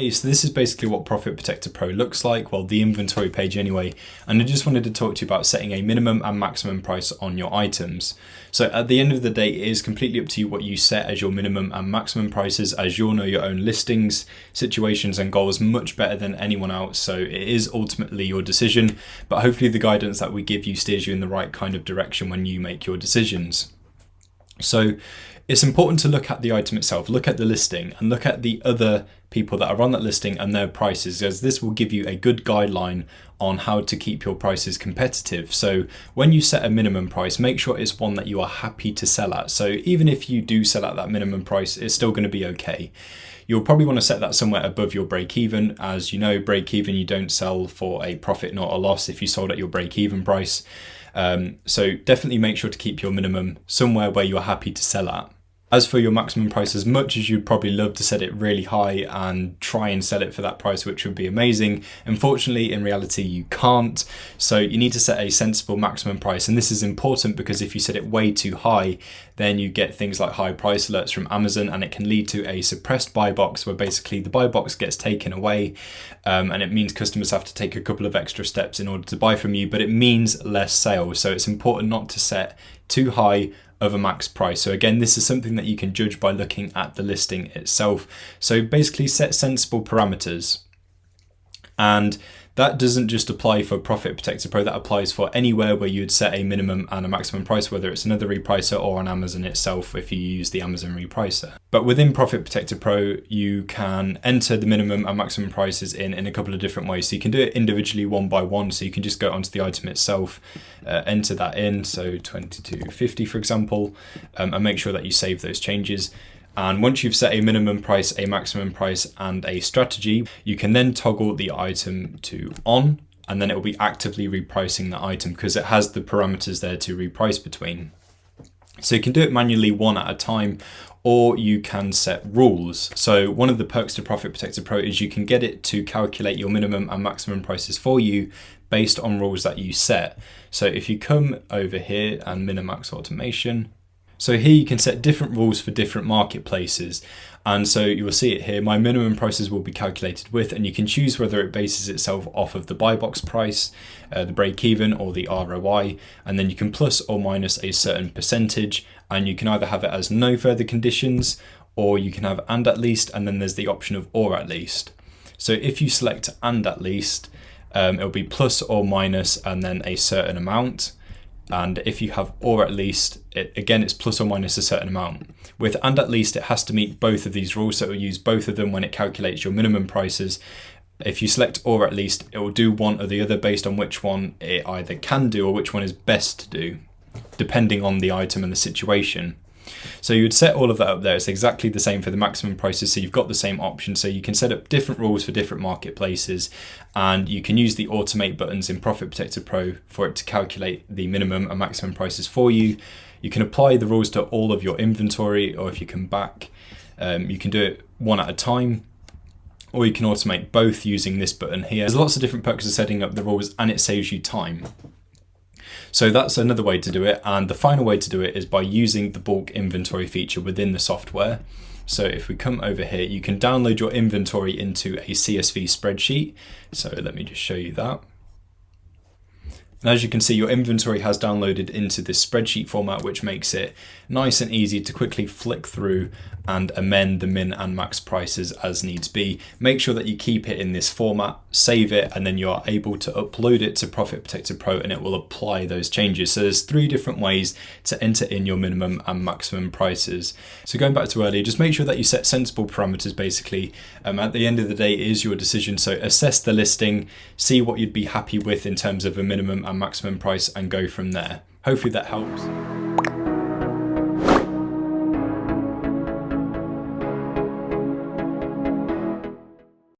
Okay, so this is basically what Profit Protector Pro looks like, well, the inventory page anyway, and I just wanted to talk to you about setting a minimum and maximum price on your items. So at the end of the day, it is completely up to you what you set as your minimum and maximum prices, as you'll know your own listings, situations and goals much better than anyone else, so it is ultimately your decision, but hopefully the guidance that we give you steers you in the right kind of direction when you make your decisions. So it's important to look at the item itself, look at the listing and look at the other people that are on that listing and their prices, as this will give you a good guideline on how to keep your prices competitive. So when you set a minimum price, make sure it's one that you are happy to sell at. So even if you do sell at that minimum price, it's still going to be okay. You'll probably want to set that somewhere above your break even. As you know, break even, you don't sell for a profit, not a loss if you sold at your break even price. So definitely make sure to keep your minimum somewhere where you're happy to sell at. As for your maximum price, as much as you'd probably love to set it really high and try and sell it for that price, which would be amazing, unfortunately in reality you can't. So you need to set a sensible maximum price, and this is important because if you set it way too high, then you get things like high price alerts from Amazon, and it can lead to a suppressed buy box where basically the buy box gets taken away, and it means customers have to take a couple of extra steps in order to buy from you, but it means less sales. So it's important not to set too high of a max price. So again, this is something that you can judge by looking at the listing itself. So basically set sensible parameters, and that doesn't just apply for Profit Protector Pro, that applies for anywhere where you'd set a minimum and a maximum price, whether it's another repricer or on Amazon itself if you use the Amazon repricer. But within Profit Protector Pro, you can enter the minimum and maximum prices in a couple of different ways. So you can do it individually one by one, so you can just go onto the item itself, enter that in, so 22.50 for example, and make sure that you save those changes. And once you've set a minimum price, a maximum price and a strategy, you can then toggle the item to on, and then it will be actively repricing the item because it has the parameters there to reprice between. So you can do it manually one at a time, or you can set rules. So one of the perks to Profit Protector Pro is you can get it to calculate your minimum and maximum prices for you based on rules that you set. So if you come over here and Minimax Automation, so here you can set different rules for different marketplaces, and so you will see it here, my minimum prices will be calculated with, and you can choose whether it bases itself off of the buy box price, the break even or the ROI, and then you can plus or minus a certain percentage, and you can either have it as no further conditions, or you can have and at least, and then there's the option of or at least. So if you select and at least, it'll be plus or minus and then a certain amount. And if you have or at least, it's plus or minus a certain amount. With and at least, it has to meet both of these rules, so it will use both of them when it calculates your minimum prices. If you select or at least, it will do one or the other based on which one it either can do or which one is best to do, depending on the item and the situation. So you would set all of that up there. It's exactly the same for the maximum prices, so you've got the same option. So you can set up different rules for different marketplaces, and you can use the automate buttons in Profit Protector Pro for it to calculate the minimum and maximum prices for you. You can apply the rules to all of your inventory, or if you come back, you can do it one at a time, or you can automate both using this button here. There's lots of different perks of setting up the rules, and it saves you time. So that's another way to do it, and the final way to do it is by using the bulk inventory feature within the software. So if we come over here, you can download your inventory into a CSV spreadsheet. So let me just show you that. And as you can see, your inventory has downloaded into this spreadsheet format, which makes it nice and easy to quickly flick through and amend the min and max prices as needs be. Make sure that you keep it in this format, save it, and then you are able to upload it to Profit Protector Pro and it will apply those changes. So there's 3 different ways to enter in your minimum and maximum prices. So going back to earlier, just make sure that you set sensible parameters basically. At the end of the day, it is your decision. So assess the listing, see what you'd be happy with in terms of a minimum and maximum price and go from there. Hopefully that helps.